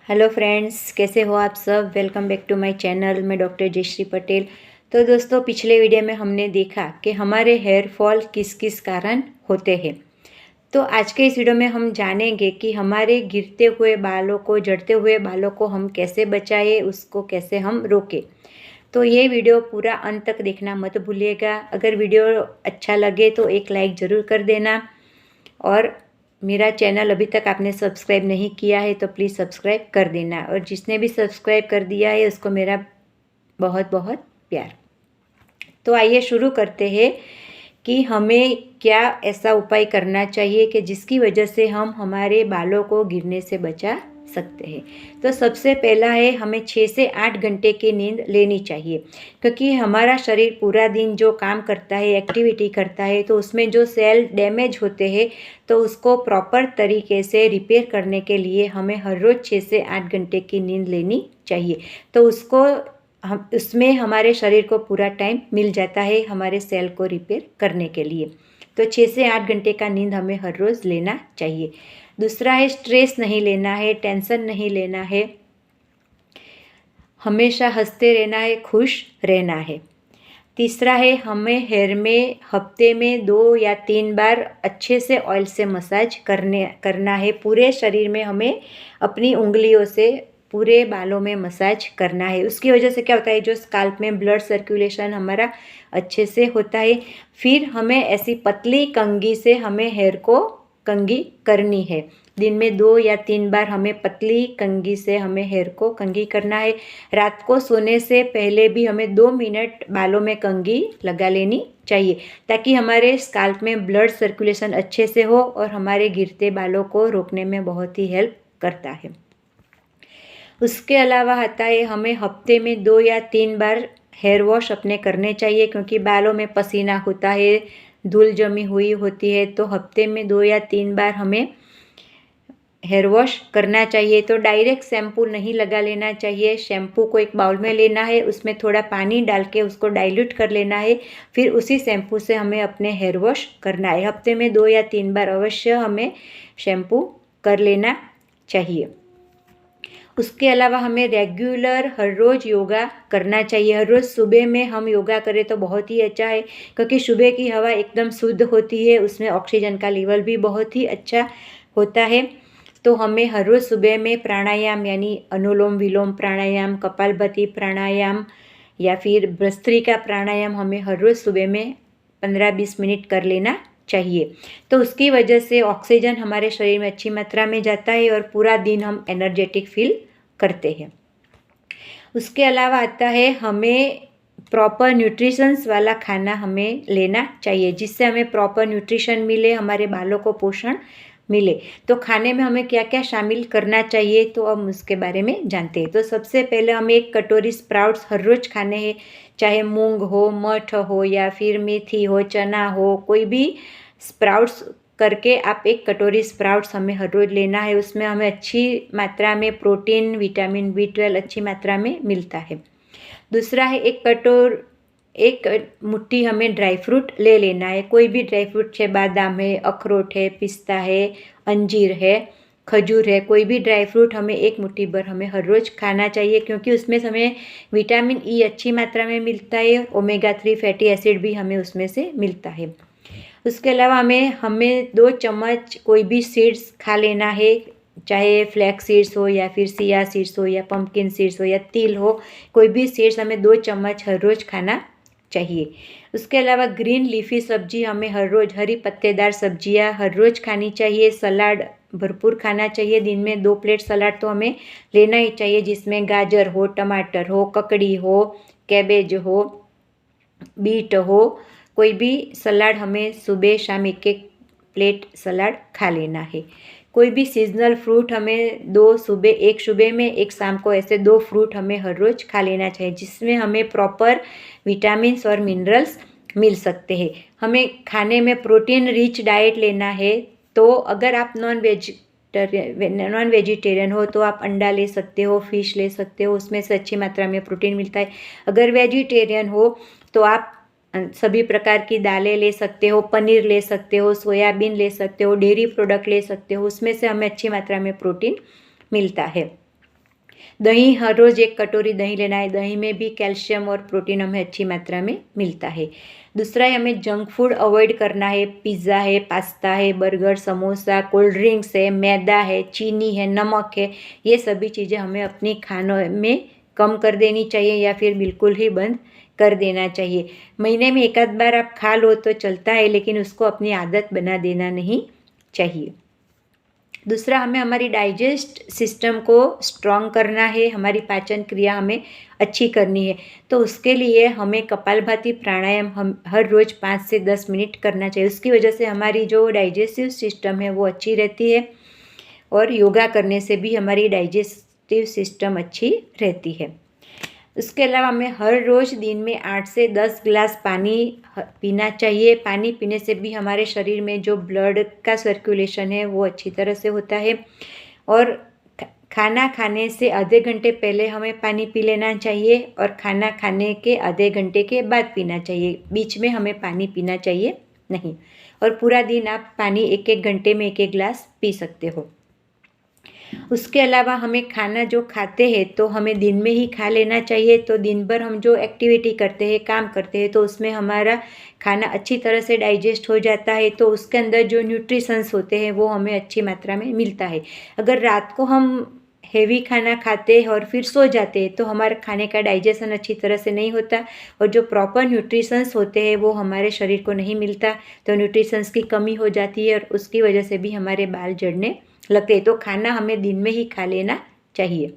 Hello friends, कैसे हो आप सब। Welcome back to my channel. मैं डॉक्टर जयश्री पटेल। तो दोस्तों, पिछले वीडियो में हमने देखा कि हमारे हेयर फॉल किस किस कारण होते हैं। तो आज के इस वीडियो में हम जानेंगे कि हमारे गिरते हुए बालों को, झड़ते हुए बालों को हम कैसे बचाएं, उसको कैसे हम रोकें। तो ये वीडियो पूरा अंत तक देखना मत भूलिएगा। अगर वीडियो अच्छा लगे तो एक लाइक ज़रूर कर देना, और मेरा चैनल अभी तक आपने सब्सक्राइब नहीं किया है तो प्लीज़ सब्सक्राइब कर देना, और जिसने भी सब्सक्राइब कर दिया है उसको मेरा बहुत बहुत प्यार। तो आइए शुरू करते हैं कि हमें क्या ऐसा उपाय करना चाहिए कि जिसकी वजह से हम हमारे बालों को गिरने से बचा सकते हैं। तो सबसे पहला है, हमें 6 से 8 घंटे की नींद लेनी चाहिए, क्योंकि हमारा शरीर पूरा दिन जो काम करता है, एक्टिविटी करता है, तो उसमें जो सेल डैमेज होते हैं तो उसको प्रॉपर तरीके से रिपेयर करने के लिए हमें हर रोज़ 6 से 8 घंटे की नींद लेनी चाहिए। तो उसमें हमारे शरीर को पूरा टाइम मिल जाता है हमारे सेल को रिपेयर करने के लिए। तो 6 से 8 घंटे का नींद हमें हर रोज़ लेना चाहिए। दूसरा है, स्ट्रेस नहीं लेना है, टेंशन नहीं लेना है, हमेशा हंसते रहना है, खुश रहना है। तीसरा है, हमें हेयर में हफ्ते में 2 या 3 बार अच्छे से ऑयल से मसाज करना है। पूरे शरीर में हमें अपनी उंगलियों से पूरे बालों में मसाज करना है। उसकी वजह से क्या होता है, जो स्काल्प में ब्लड सर्कुलेशन हमारा अच्छे से होता है। फिर हमें ऐसी पतली कंघी से हमें हेयर को कंघी करनी है। दिन में 2 या 3 बार हमें पतली कंघी से हमें हेयर को कंघी करना है। रात को सोने से पहले भी हमें 2 मिनट बालों में कंघी लगा लेनी चाहिए, ताकि हमारे स्काल्प में ब्लड सर्कुलेशन अच्छे से हो और हमारे गिरते बालों को रोकने में बहुत ही हेल्प करता है। उसके अलावा आता है, हमें हफ्ते में 2 या 3 बार हेयर वॉश अपने करने चाहिए, क्योंकि बालों में पसीना होता है, धूल जमी हुई होती है। तो हफ्ते में 2 या 3 बार हमें हेयर वॉश करना चाहिए। तो डायरेक्ट शैम्पू नहीं लगा लेना चाहिए। शैम्पू को एक बाउल में लेना है, उसमें थोड़ा पानी डाल के उसको डाइल्यूट कर लेना है, फिर उसी शैम्पू से हमें अपने हेयर वॉश करना है। हफ्ते में 2 या 3 बार अवश्य हमें शैम्पू कर लेना चाहिए। उसके अलावा हमें रेगुलर हर रोज़ योगा करना चाहिए। हर रोज़ सुबह में हम योगा करें तो बहुत ही अच्छा है, क्योंकि सुबह की हवा एकदम शुद्ध होती है, उसमें ऑक्सीजन का लेवल भी बहुत ही अच्छा होता है। तो हमें हर रोज़ सुबह में प्राणायाम, यानी अनुलोम विलोम प्राणायाम, कपालभाति प्राणायाम या फिर भस्त्रिका प्राणायाम हमें हर रोज़ सुबह में 15-20 मिनट कर लेना चाहिए। तो उसकी वजह से ऑक्सीजन हमारे शरीर में अच्छी मात्रा में जाता है और पूरा दिन हम एनर्जेटिक फील करते हैं। उसके अलावा आता है, हमें प्रॉपर न्यूट्रिशंस वाला खाना हमें लेना चाहिए, जिससे हमें प्रॉपर न्यूट्रिशन मिले, हमारे बालों को पोषण मिले। तो खाने में हमें क्या क्या शामिल करना चाहिए, तो हम उसके बारे में जानते हैं। तो सबसे पहले हमें 1 कटोरी स्प्राउट्स हर रोज़ खाने हैं, चाहे मूंग हो, मठ हो या फिर मेथी हो, चना हो, कोई भी स्प्राउट्स करके आप 1 कटोरी स्प्राउट्स हमें हर रोज़ लेना है। उसमें हमें अच्छी मात्रा में प्रोटीन, विटामिन B12 अच्छी मात्रा में मिलता है। दूसरा है, 1 मुट्ठी हमें ड्राई फ्रूट ले लेना है। कोई भी ड्राई फ्रूट है, बादाम है, अखरोट है, पिस्ता है, अंजीर है, खजूर है, कोई भी ड्राई फ्रूट हमें 1 मुट्ठी भर हमें हर रोज़ खाना चाहिए, क्योंकि उसमें हमें विटामिन E अच्छी मात्रा में मिलता है। ओमेगा 3 फैटी एसिड भी हमें उसमें से मिलता है। उसके अलावा हमें 2 चम्मच कोई भी सीड्स खा लेना है, चाहे फ्लैक्स सीड्स हो या फिर सिया सीड्स हो या पम्पकिन सीड्स हो या तिल हो, कोई भी सीड्स हमें 2 चम्मच हर रोज़ खाना चाहिए। उसके अलावा ग्रीन लीफी सब्जी हमें हर रोज़, हरी पत्तेदार सब्जियां हर रोज़ खानी चाहिए। सलाद भरपूर खाना चाहिए। दिन में 2 प्लेट सलाद तो हमें लेना ही चाहिए, जिसमें गाजर हो, टमाटर हो, ककड़ी हो, कैबेज हो, बीट हो, कोई भी सलाद हमें सुबह शाम 1-1 प्लेट सलाद खा लेना है। कोई भी सीजनल फ्रूट हमें 2 सुबह, 1 सुबह में 1 शाम को, ऐसे 2 फ्रूट हमें हर रोज़ खा लेना चाहिए, जिसमें हमें प्रॉपर विटामिन्स और मिनरल्स मिल सकते हैं। हमें खाने में प्रोटीन रिच डाइट लेना है। तो अगर आप नॉन वेजिटेरियन हो तो आप अंडा ले सकते हो, फिश ले सकते हो, उसमें से अच्छी मात्रा में प्रोटीन मिलता है। अगर वेजिटेरियन हो तो आप सभी प्रकार की दालें ले सकते हो, पनीर ले सकते हो, सोयाबीन ले सकते हो, डेयरी प्रोडक्ट ले सकते हो, उसमें से हमें अच्छी मात्रा में प्रोटीन मिलता है। दही हर रोज़ 1 कटोरी दही लेना है। दही में भी कैल्शियम और प्रोटीन हमें अच्छी मात्रा में मिलता है। दूसरा है हमें जंक फूड अवॉइड करना है। पिज़्ज़ा है, पास्ता है, बर्गर, समोसा, कोल्ड ड्रिंक्स है, मैदा है, चीनी है, नमक है, ये सभी चीज़ें हमें अपनी खानों में कम कर देनी चाहिए या फिर बिल्कुल ही बंद कर देना चाहिए। महीने में 1 आध बार आप खा लो तो चलता है, लेकिन उसको अपनी आदत बना देना नहीं चाहिए। दूसरा, हमें हमारी डाइजेस्ट सिस्टम को स्ट्रॉन्ग करना है, हमारी पाचन क्रिया हमें अच्छी करनी है। तो उसके लिए हमें कपालभाति प्राणायाम हम हर रोज़ 5 से 10 मिनट करना चाहिए। उसकी वजह से हमारी जो डाइजेस्टिव सिस्टम है वो अच्छी रहती है और योगा करने से भी हमारी डाइजेस्टिव सिस्टम अच्छी रहती है। उसके अलावा हमें हर रोज़ दिन में 8 से 10 गिलास पानी पीना चाहिए। पानी पीने से भी हमारे शरीर में जो ब्लड का सर्कुलेशन है वो अच्छी तरह से होता है। और खाना खाने से आधे घंटे पहले हमें पानी पी लेना चाहिए और खाना खाने के आधे घंटे के बाद पीना चाहिए। बीच में हमें पानी पीना चाहिए नहीं। और पूरा दिन आप पानी 1-1 घंटे में 1-1 गिलास पी सकते हो। उसके अलावा हमें खाना जो खाते हैं तो हमें दिन में ही खा लेना चाहिए। तो दिन भर हम जो एक्टिविटी करते हैं, काम करते हैं, तो उसमें हमारा खाना अच्छी तरह से डाइजेस्ट हो जाता है। तो उसके अंदर जो न्यूट्रिशंस होते हैं वो हमें अच्छी मात्रा में मिलता है। अगर रात को हम हेवी खाना खाते हैं और फिर सो जाते हैं तो हमारे खाने का डाइजेशन अच्छी तरह से नहीं होता और जो प्रॉपर न्यूट्रिशंस होते हैं वो हमारे शरीर को नहीं मिलता। तो न्यूट्रिशंस की कमी हो जाती है और उसकी वजह से भी हमारे बाल झड़ने लगते हैं। तो खाना हमें दिन में ही खा लेना चाहिए।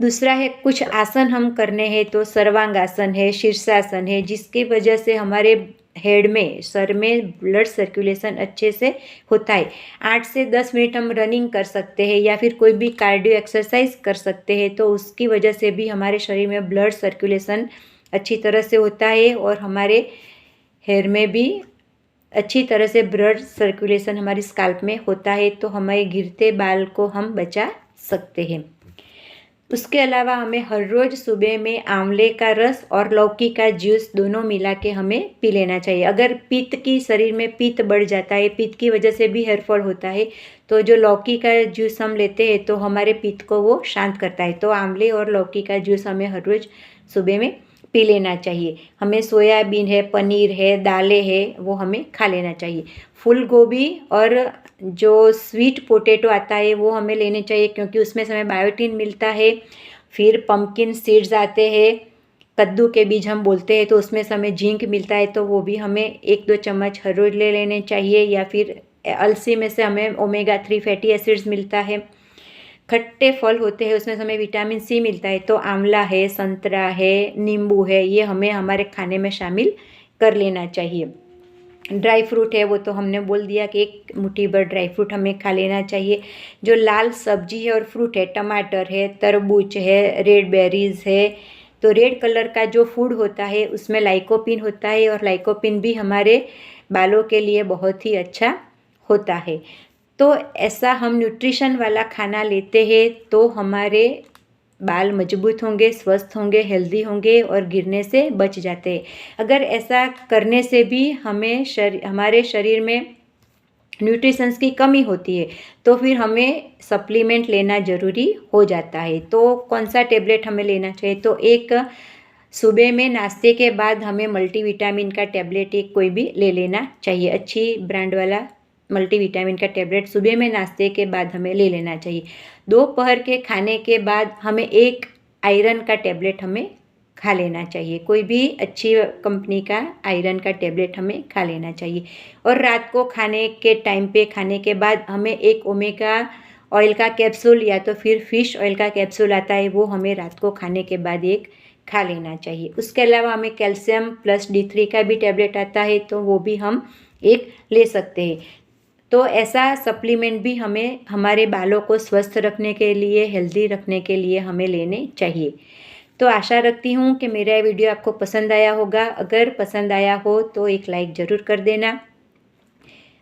दूसरा है कुछ आसन हम करने हैं, तो सर्वांगासन है, शीर्षासन है, जिसकी वजह से हमारे हेड में, सर में ब्लड सर्कुलेशन अच्छे से होता है। 8 से 10 मिनट हम रनिंग कर सकते हैं या फिर कोई भी कार्डियो एक्सरसाइज कर सकते हैं। तो उसकी वजह से भी हमारे शरीर में ब्लड सर्कुलेशन अच्छी तरह से होता है और हमारे हेयर में भी अच्छी तरह से ब्लड सर्कुलेशन हमारी स्काल्प में होता है। तो हमारे गिरते बाल को हम बचा सकते हैं। उसके अलावा हमें हर रोज़ सुबह में आंवले का रस और लौकी का जूस दोनों मिला के हमें पी लेना चाहिए। अगर पित्त की शरीर में पित्त बढ़ जाता है, पित्त की वजह से भी हेयर फॉल होता है, तो जो लौकी का जूस हम लेते हैं तो हमारे पित्त को वो शांत करता है। तो आंवले और लौकी का जूस हमें हर रोज़ सुबह में पी लेना चाहिए। हमें सोयाबीन है, पनीर है, दालें है, वो हमें खा लेना चाहिए। फूल गोभी और जो स्वीट पोटैटो आता है वो हमें लेने चाहिए क्योंकि उसमें से हमें बायोटिन मिलता है। फिर पम्पकिन सीड्स आते हैं, कद्दू के बीज हम बोलते हैं, तो उसमें से हमें जिंक मिलता है। तो वो भी हमें 1-2 चम्मच हर रोज़ ले लेने चाहिए। या फिर अलसी में से हमें ओमेगा 3 फैटी एसिड्स मिलता है। खट्टे फल होते हैं उसमें से हमें विटामिन सी मिलता है। तो आंवला है, संतरा है, नींबू है, ये हमें हमारे खाने में शामिल कर लेना चाहिए। ड्राई फ्रूट है वो तो हमने बोल दिया कि 1 मुट्ठी भर ड्राई फ्रूट हमें खा लेना चाहिए। जो लाल सब्जी है और फ्रूट है, टमाटर है, तरबूज है, रेड बेरीज है, तो रेड कलर का जो फूड होता है उसमें लाइकोपिन होता है और लाइकोपिन भी हमारे बालों के लिए बहुत ही अच्छा होता है। तो ऐसा हम न्यूट्रिशन वाला खाना लेते हैं तो हमारे बाल मजबूत होंगे, स्वस्थ होंगे, हेल्दी होंगे और गिरने से बच जाते हैं। अगर ऐसा करने से भी हमें हमारे शरीर में न्यूट्रिशंस की कमी होती है तो फिर हमें सप्लीमेंट लेना ज़रूरी हो जाता है। तो कौन सा टेबलेट हमें लेना चाहिए? तो एक सुबह में नाश्ते के बाद हमें मल्टीविटामिन का टेबलेट एक कोई भी ले लेना चाहिए। अच्छी ब्रांड वाला मल्टीविटामिन का टेबलेट सुबह में नाश्ते के बाद हमें ले लेना चाहिए। दोपहर के खाने के बाद हमें एक आयरन का टेबलेट हमें खा लेना चाहिए। कोई भी अच्छी कंपनी का आयरन का टेबलेट हमें खा लेना चाहिए। और रात को खाने के टाइम पे, खाने के बाद हमें एक ओमेगा ऑयल का कैप्सूल या तो फिर फिश ऑयल का कैप्सूल आता है, वो हमें रात को खाने के बाद एक खा लेना चाहिए। उसके अलावा हमें कैल्शियम प्लस D3 का भी टेबलेट आता है, तो वो भी हम एक ले सकते हैं। तो ऐसा सप्लीमेंट भी हमें हमारे बालों को स्वस्थ रखने के लिए, हेल्दी रखने के लिए हमें लेने चाहिए। तो आशा रखती हूँ कि मेरा ये वीडियो आपको पसंद आया होगा। अगर पसंद आया हो तो एक लाइक ज़रूर कर देना।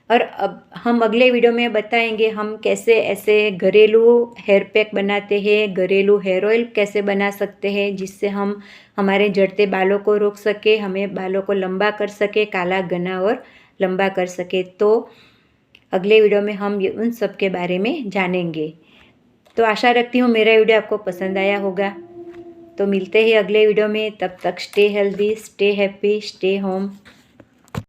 और अब हम अगले वीडियो में बताएंगे हम कैसे ऐसे घरेलू हेयर पैक बनाते हैं, घरेलू हेयर ऑयल कैसे बना सकते हैं जिससे हम हमारे झड़ते बालों को रोक सके, हमें बालों को लंबा कर सके, काला घना और लंबा कर सके। तो अगले वीडियो में हम उन सब के बारे में जानेंगे। तो आशा रखती हूँ मेरा वीडियो आपको पसंद आया होगा। तो मिलते हैं अगले वीडियो में, तब तक stay healthy, stay happy, stay home.